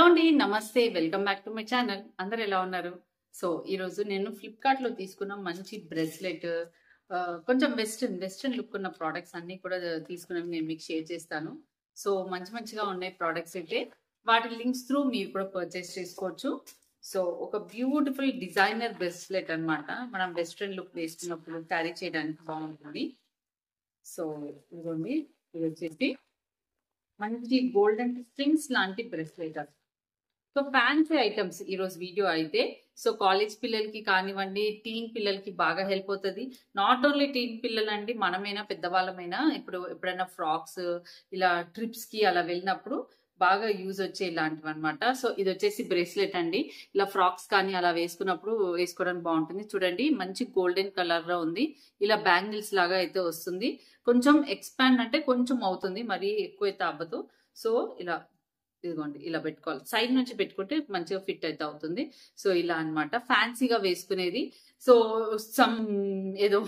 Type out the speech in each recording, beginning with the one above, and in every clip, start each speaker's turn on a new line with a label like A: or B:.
A: అండి నమస్తే welcome back to my channel. అందరు ఎలా ఉన్నారు? సో ఈ రోజు నేను ఫ్లిప్కార్ట్ లో తీసుకున్న మంచి బ్రెస్లెట్, కొంచెం వెస్టర్న్ లుక్ ఉన్న ప్రోడక్ట్స్ అన్ని కూడా తీసుకున్నవి నేను మీకు షేర్ చేస్తాను. సో మంచిగా ఉన్నాయి ప్రోడక్ట్స్ అయితే. వాటి లింక్స్ త్రూ మీరు కూడా పర్చేస్ చేసుకోవచ్చు. సో ఒక బ్యూటిఫుల్ డిజైనర్ బ్రెస్లెట్ అన్నమాట. మనం వెస్టర్న్ లుక్ వేసుకున్నప్పుడు క్యారీ చేయడానికి బాగుంటుంది. సో ఇదిగోండి, ఇది వచ్చేసి మంచి గోల్డెన్ స్ట్రింగ్స్ లాంటి బ్రెస్లెట్. సో ఫ్యాన్సీ ఐటమ్స్ ఈ రోజు వీడియో అయితే. సో కాలేజ్ పిల్లలకి కానివ్వండి, టీన్ పిల్లలకి బాగా హెల్ప్ అవుతుంది. నాట్ ఓన్లీ టీన్ పిల్లలండి, మనమైనా పెద్దవాళ్ళమైనా ఇప్పుడు ఎప్పుడైనా ఫ్రాక్స్ ఇలా ట్రిప్స్ కి అలా వెళ్ళినప్పుడు బాగా యూజ్ వచ్చే ఇలాంటివి అనమాట. సో ఇది వచ్చేసి బ్రేస్లెట్ అండి. ఇలా ఫ్రాక్స్ కానీ అలా వేసుకున్నప్పుడు వేసుకోవడానికి బాగుంటుంది. చూడండి, మంచి గోల్డెన్ కలర్ లో ఉంది. ఇలా బ్యాంగిల్స్ లాగా అయితే వస్తుంది. కొంచెం ఎక్స్పాండ్ అంటే కొంచెం అవుతుంది, మరి ఎక్కువ అయితే అవ్వదు. సో ఇలా ఇదిగోండి, ఇలా పెట్టుకోవాలి. సైడ్ నుంచి పెట్టుకుంటే మంచిగా ఫిట్ అయితే అవుతుంది. సో ఇలా అన్నమాట ఫ్యాన్సీగా వేసుకునేది. సో సమ్ ఏదో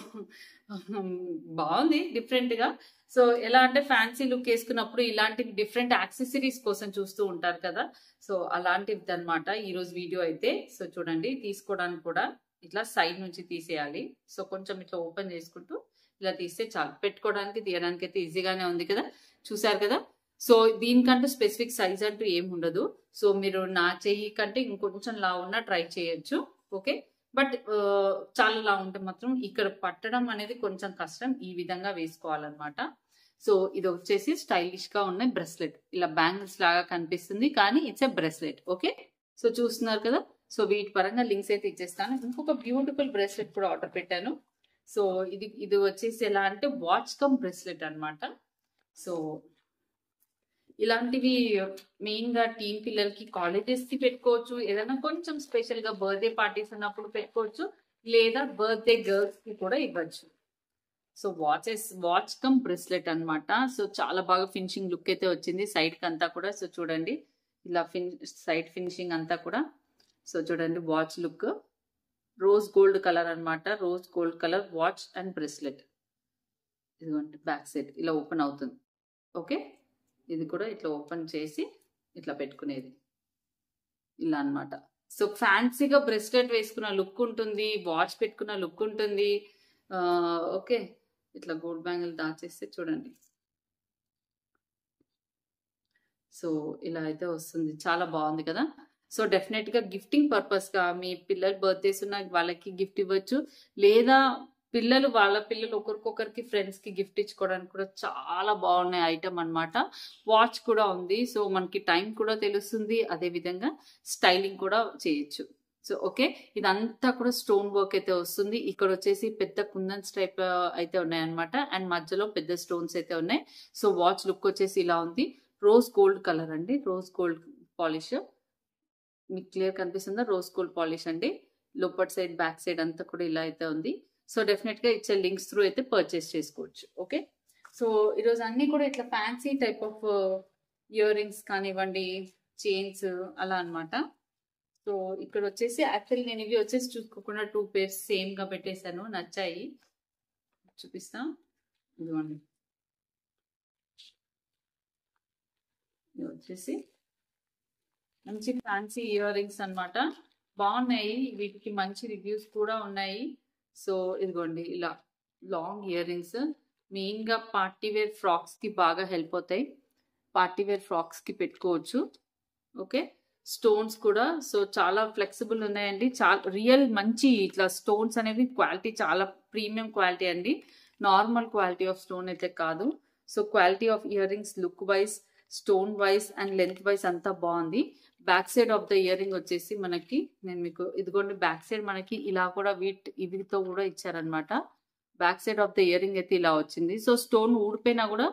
A: బాగుంది డిఫరెంట్ గా. సో ఎలా అంటే ఫ్యాన్సీ లుక్ వేసుకున్నప్పుడు ఇలాంటి డిఫరెంట్ యాక్సెసరీస్ కోసం చూస్తూ ఉంటారు కదా. సో అలాంటిది అనమాట ఈ రోజు వీడియో అయితే. సో చూడండి, తీసుకోవడానికి కూడా ఇట్లా సైడ్ నుంచి తీసేయాలి. సో కొంచెం ఇట్లా ఓపెన్ చేసుకుంటూ ఇలా తీస్తే చాలు. పెట్టుకోవడానికి తీయడానికి అయితే ఈజీగానే ఉంది కదా, చూసారు కదా. సో దీనికంటూ స్పెసిఫిక్ సైజ్ అంటూ ఏమి ఉండదు. సో మీరు నా చెయ్యి కంటే ఇంకొంచెం లా ఉన్నా ట్రై చేయొచ్చు. ఓకే, బట్ చాలా లా ఉంటే మాత్రం ఇక్కడ పట్టడం అనేది కొంచెం కష్టం. ఈ విధంగా వేసుకోవాలన్నమాట. సో ఇది వచ్చేసి స్టైలిష్ గా ఉన్న బ్రెస్లెట్. ఇలా బ్యాంగిల్స్ లాగా కనిపిస్తుంది కానీ it's a bracelet. Okay, so చూస్తున్నారు కదా. సో వీటి పరంగా లింక్స్ అయితే ఇచ్చేస్తాను. ఇంకొక బ్యూటిఫుల్ బ్రెస్లెట్ కూడా ఆర్డర్ పెట్టాను. సో ఇది వచ్చేసి ఎలా అంటే వాచ్ కమ్ బ్రెస్లెట్ అనమాట. సో ఇలాంటివి మెయిన్ గా టీన్ పిల్లలకి కాలేజెస్ కి పెట్టుకోవచ్చు. ఏదైనా కొంచెం స్పెషల్ గా బర్త్డే పార్టీస్ ఉన్నప్పుడు పెట్టుకోవచ్చు, లేదా బర్త్డే గర్ల్స్ కి కూడా ఇవ్వచ్చు. సో వాచ్ కమ్ బ్రెస్లెట్ అనమాట. సో చాలా బాగా ఫినిషింగ్ లుక్ అయితే వచ్చింది సైడ్ కి అంతా కూడా. సో చూడండి, ఇలా సైడ్ ఫినిషింగ్ అంతా కూడా. సో చూడండి, watch look rose gold colour అనమాట. Rose gold colour watch and bracelet. ఇదిగోండి, బ్యాక్ సైడ్ ఇలా ఓపెన్ అవుతుంది. ఓకే, ఇది కూడా ఇట్లా ఓపెన్ చేసి ఇట్లా పెట్టుకునేది ఇలా అన్నమాట. సో ఫ్యాన్సీగా బ్రెస్లెట్ వేసుకున్న లుక్ ఉంటుంది, వాచ్ పెట్టుకున్న లుక్ ఉంటుంది. ఓకే, ఇట్లా గోల్డ్ బ్యాంగిల్ దాచేస్తే చూడండి. సో ఇలా అయితే వస్తుంది, చాలా బాగుంది కదా. సో డెఫినెట్ గా గిఫ్టింగ్ పర్పస్ గా మీ పిల్లల బర్త్డేస్ ఉన్న వాళ్ళకి గిఫ్ట్ ఇవ్వచ్చు, లేదా వాళ్ళ పిల్లలు ఒకరికొకరికి ఫ్రెండ్స్ కి గిఫ్ట్ ఇచ్చుకోవడానికి కూడా చాలా బాగున్నాయి ఐటమ్ అనమాట. వాచ్ కూడా ఉంది. సో మనకి టైం కూడా తెలుస్తుంది, అదే విధంగా స్టైలింగ్ కూడా చేయొచ్చు. సో ఓకే, ఇదంతా కూడా స్టోన్ వర్క్ అయితే వస్తుంది. ఇక్కడ వచ్చేసి పెద్ద కుందన్స్ టైప్ అయితే ఉన్నాయన్నమాట, అండ్ మధ్యలో పెద్ద స్టోన్స్ అయితే ఉన్నాయి. సో వాచ్ లుక్ వచ్చేసి ఇలా ఉంది. రోజ్ గోల్డ్ కలర్ అండి, రోజ్ గోల్డ్ పాలిష్. మీకు క్లియర్ కనిపిస్తుందా? రోజ్ గోల్డ్ పాలిష్ అండి. లోపర్ సైడ్ బ్యాక్ సైడ్ అంతా కూడా ఇలా అయితే ఉంది. సో డెఫినెట్ గా ఇచ్చే లింక్స్ త్రూ అయితే పర్చేస్ చేసుకోవచ్చు. ఓకే, సో ఈరోజు అన్ని కూడా ఇట్లా fancy type of ear rings కానివ్వండి, చైన్స్ అలా అనమాట. సో ఇక్కడ వచ్చేసి యాక్చువల్లీ నేను ఇవి వచ్చేసి చూసుకోకుండా 2 pairs సేమ్ గా పెట్టేశాను, నచ్చాయి. చూపిస్తా, ఇదిగోండి. ఇది వచ్చేసి మంచి ఫ్యాన్సీ ఇయర్ రింగ్స్ అనమాట. బాగున్నాయి, వీటికి మంచి రివ్యూస్ కూడా ఉన్నాయి. సో ఇదిగోండి, ఇలా లాంగ్ ఇయర్ రింగ్స్ మెయిన్ గా పార్టీ వేర్ ఫ్రాక్స్ కి బాగా హెల్ప్ అవుతాయి. పార్టీ వేర్ ఫ్రాక్స్ కి పెట్టుకోవచ్చు. ఓకే, స్టోన్స్ కూడా సో చాలా ఫ్లెక్సిబుల్ ఉన్నాయండి. చాలా రియల్ మంచి ఇట్లా స్టోన్స్ అనేవి క్వాలిటీ చాలా ప్రీమియం క్వాలిటీ అండి, నార్మల్ క్వాలిటీ ఆఫ్ స్టోన్ అయితే కాదు. So quality of ear rings look wise, stone wise and length wise అంతా బాగుంది. Back side of the ear ring వచ్చేసి మనకి నేను మీకు ఇదిగోండి, బ్యాక్ సైడ్ మనకి ఇలా కూడా ఇవితో కూడా ఇచ్చారనమాట. Back side of the ear ring అయితే ఇలా వచ్చింది. సో స్టోన్ ఊడిపోయినా కూడా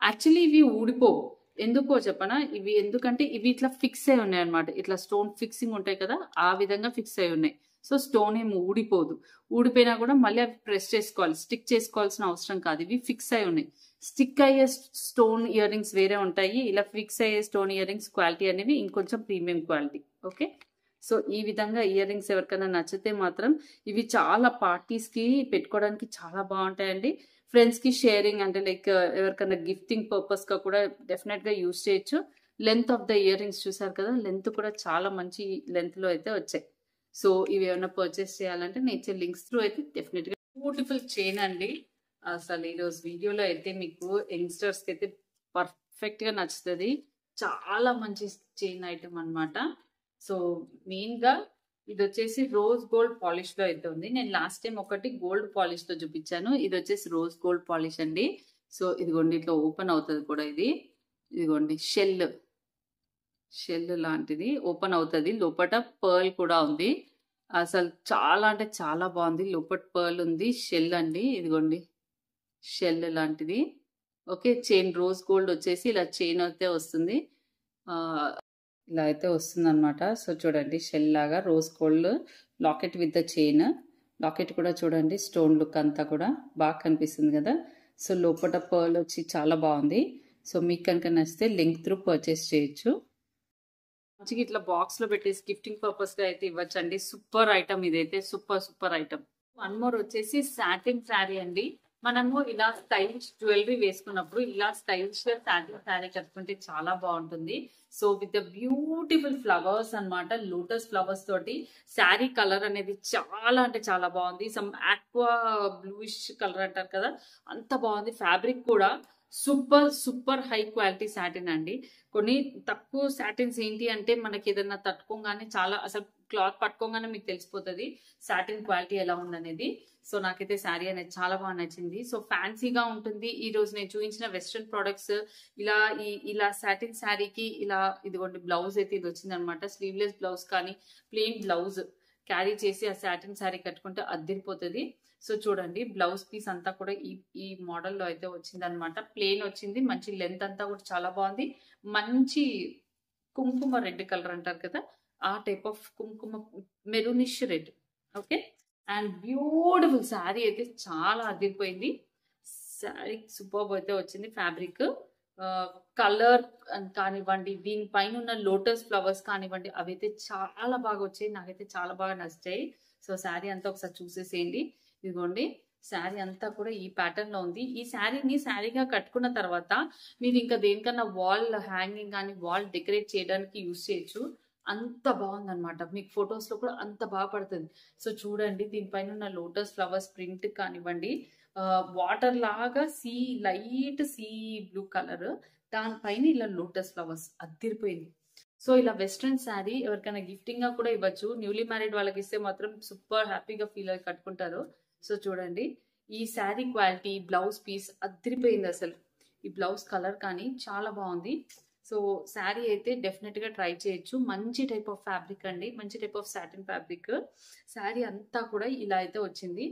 A: యాక్చువల్లీ ఇవి ఊడిపోవు. ఎందుకో చెప్పనా, ఇవి ఎందుకంటే ఇవి ఇట్లా ఫిక్స్ అయి ఉన్నాయి అనమాట. ఇట్లా స్టోన్ ఫిక్సింగ్ ఉంటాయి కదా, ఆ విధంగా ఫిక్స్ అయి ఉన్నాయి. సో స్టోన్ ఏమి ఊడిపోదు. ఊడిపోయినా కూడా మళ్ళీ అవి ప్రెస్ చేసుకోవాలి, స్టిక్ చేసుకోవాల్సిన అవసరం కాదు. ఇవి ఫిక్స్ అయి ఉన్నాయి. స్టిక్ అయ్యే స్టోన్ ఇయర్ రింగ్స్ వేరే ఉంటాయి, ఇలా ఫిక్స్ అయ్యే స్టోన్ ఇయర్ రింగ్స్ క్వాలిటీ అనేవి ఇంకొంచెం ప్రీమియం క్వాలిటీ. ఓకే, సో ఈ విధంగా ఇయర్ రింగ్స్ ఎవరికైనా నచ్చితే మాత్రం ఇవి చాలా పార్టీస్ కి పెట్టుకోవడానికి చాలా బాగుంటాయండి. ఫ్రెండ్స్ కి షేరింగ్ అంటే లైక్ ఎవరికైనా గిఫ్టింగ్ పర్పస్ గా కూడా డెఫినెట్ గా యూజ్ చేయొచ్చు. Length of the ear rings చూసారు కదా, లెంత్ కూడా చాలా మంచి లెంత్లో అయితే వచ్చాయి. సో ఇవి ఏమైనా పర్చేస్ చేయాలంటే నేను ఇచ్చే లింక్స్ త్రూ అయితే డెఫినెట్గా. బ్యూటిఫుల్ చైన్ అండి. అసలు ఈరోజు వీడియోలో అయితే మీకు యంగ్స్టర్స్కి అయితే పర్ఫెక్ట్గా నచ్చుతుంది. చాలా మంచి చైన్ ఐటమ్ అనమాట. సో మెయిన్గా ఇది వచ్చేసి రోజ్ గోల్డ్ పాలిష్లో అయితే ఉంది. నేను లాస్ట్ టైం ఒకటి గోల్డ్ పాలిష్తో చూపించాను. ఇది వచ్చేసి రోజ్ గోల్డ్ పాలిష్ అండి. సో ఇదిగోండి ఇట్లా ఓపెన్ అవుతుంది కూడా. ఇదిగోండి షెల్ లాంటిది ఓపెన్ అవుతుంది. లోపల పర్ల్ కూడా ఉంది. అసలు చాలా అంటే చాలా బాగుంది. లోపల పర్ల్ ఉంది, షెల్ అండి. ఇదిగోండి షెల్ లాంటిది. ఓకే, చైన్ రోజ్ గోల్డ్ వచ్చేసి ఇలా చైన్ అయితే వస్తుంది. ఇలా అయితే వస్తుంది అనమాట. సో చూడండి షెల్ లాగా rose gold locket with the chain. Locket కూడా చూడండి స్టోన్ లుక్ అంతా కూడా బాగా కనిపిస్తుంది కదా. సో లోపల పర్ల్ వచ్చి చాలా బాగుంది. సో మీకు కనుక నచ్చితే లింక్ త్రూ పర్చేస్ చేయొచ్చు. మంచిగా ఇట్లా బాక్స్లో పెట్టేసి గిఫ్టింగ్ పర్పస్గా అయితే ఇవ్వచ్చండి. సూపర్ ఐటమ్ ఇదైతే, సూపర్ ఐటమ్. వన్ మోర్ వచ్చేసి సాటిన్ శారీ అండి. మనము ఇలా స్టైలిష్ జ్యువెలరీ వేసుకున్నప్పుడు ఇలా స్టైలిష్ గా సాటిన్ శారీ కట్టుకుంటే చాలా బాగుంటుంది. So with the beautiful flowers అన్నమాట, లోటస్ ఫ్లవర్స్ తోటి శారీ కలర్ అనేది చాలా అంటే చాలా బాగుంది. సమ్ ఆక్వా బ్లూయిష్ కలర్ అంటారు కదా, అంత బాగుంది. ఫ్యాబ్రిక్ కూడా సూపర్ హై క్వాలిటీ సాటిన్ అండి. కొన్ని తక్కువ సాటిన్స్ ఏంటి అంటే మనకి ఏదైనా తట్టుకోగానే చాలా అసలు క్లాత్ పట్టుకోగానే మీకు తెలిసిపోతుంది సాటిన్ క్వాలిటీ ఎలా ఉందనేది. సో నాకైతే శారీ అనేది చాలా బాగా నచ్చింది. సో ఫ్యాన్సీగా ఉంటుంది. ఈ రోజు నేను చూపించిన వెస్ట్రన్ ప్రొడక్ట్స్ ఇలా సాటిన్ శారీకి ఇలా ఇదిగోండి బ్లౌజ్ అయితే ఇది వచ్చింది అనమాట. స్లీవ్లెస్ బ్లౌజ్ కానీ ప్లెయిన్ బ్లౌజ్ క్యారీ చేసి ఆ సాటిన్ శారీ కట్టుకుంటే అద్దిరిపోతుంది. సో చూడండి బ్లౌజ్ పీస్ అంతా కూడా ఈ మోడల్లో అయితే వచ్చింది అనమాట. ప్లెయిన్ వచ్చింది, మంచి లెంత్ అంతా కూడా చాలా బాగుంది. మంచి కుంకుమ రెడ్ కలర్ అంటారు కదా, ఆ టైప్ ఆఫ్ కుంకుమ maroonish red. Okay, and beautiful sari అయితే చాలా అదిరిపోయింది. శారీ సూపర్ అయితే వచ్చింది. ఫ్యాబ్రిక్ కలర్ కానివ్వండి, దీనిపైన ఉన్న లోటస్ ఫ్లవర్స్ కానివ్వండి, అవైతే చాలా బాగా వచ్చాయి. నాకైతే చాలా బాగా నచ్చాయి. సో శారీ అంతా ఒకసారి చూసేసేయండి. ఇదిగోండి శారీ అంతా కూడా ఈ ప్యాటర్న్ లో ఉంది. ఈ శారీని శారీగా కట్టుకున్న తర్వాత మీరు ఇంకా దేనికన్నా వాల్ హ్యాంగింగ్ కానీ వాల్ డెకరేట్ చేయడానికి యూజ్ చేయొచ్చు. అంత బాగుంది అనమాట. మీకు ఫొటోస్ లో కూడా అంత బాగా పడుతుంది. సో చూడండి దీనిపైన ఉన్న లోటస్ ఫ్లవర్స్ ప్రింట్ కానివ్వండి, వాటర్ లాగా లైట్ సీ బ్లూ కలర్, దానిపైన ఇలా లోటస్ ఫ్లవర్స్ అద్దిరిపోయింది. సో ఇలా వెస్ట్రన్ శారీ ఎవరికైనా గిఫ్టింగ్ గా కూడా ఇవ్వచ్చు. న్యూలీ మ్యారీడ్ వాళ్ళకి ఇస్తే మాత్రం సూపర్ హ్యాపీగా ఫీల్ అయ్యి కట్టుకుంటారు. సో చూడండి ఈ శారీ క్వాలిటీ, బ్లౌజ్ పీస్ అదిరిపోయింది. అసలు ఈ బ్లౌజ్ కలర్ కానీ చాలా బాగుంది. సో శారీ అయితే డెఫినెట్ గా ట్రై చేయొచ్చు. మంచి టైప్ ఆఫ్ ఫ్యాబ్రిక్ అండి, మంచి type of satin fabric. Sari అంతా కూడా ఇలా అయితే వచ్చింది.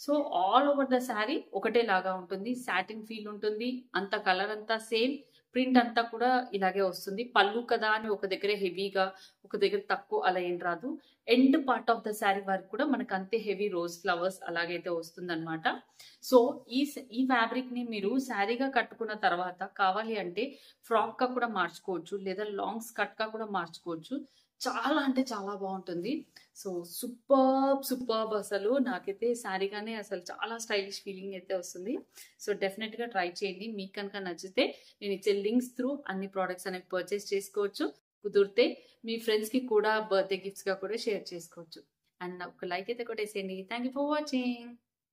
A: So all over the sari ఒకటే లాగా ఉంటుంది, సాటిన్ ఫీల్ ఉంటుంది. అంత కలర్ అంతా సేమ్, ప్రింట్ అంతా కూడా ఇలాగే వస్తుంది. పళ్ళు కదా అని ఒక దగ్గర హెవీగా ఒక దగ్గర తక్కువ అలా ఏం రాదు. End part of the sari వరకు కూడా మనకు అంతే హెవీ రోజ్ ఫ్లవర్స్ అలాగైతే వస్తుంది అనమాట. సో ఈ ఫ్యాబ్రిక్ ని మీరు శారీగా కట్టుకున్న తర్వాత కావాలి అంటే ఫ్రాక్ గా కూడా మార్చుకోవచ్చు, లేదా లాంగ్ స్కర్ట్ గా కూడా మార్చుకోవచ్చు. చాలా అంటే చాలా బాగుంటుంది. సో సూపర్బ్ అసలు నాకైతే శారీగానే అసలు చాలా స్టైలిష్ ఫీలింగ్ అయితే వస్తుంది. సో డెఫినెట్ గా ట్రై చేయండి. మీకు కనుక నచ్చితే నేను ఇచ్చే లింక్స్ త్రూ అన్ని ప్రోడక్ట్స్ అనేవి పర్చేస్ చేసుకోవచ్చు. కుదిరితే మీ ఫ్రెండ్స్ కి కూడా బర్త్డే గిఫ్ట్స్ గా కూడా షేర్ చేసుకోవచ్చు. అండ్ ఒక లైక్ అయితే కొట్టేసేయండి. Thank you for watching.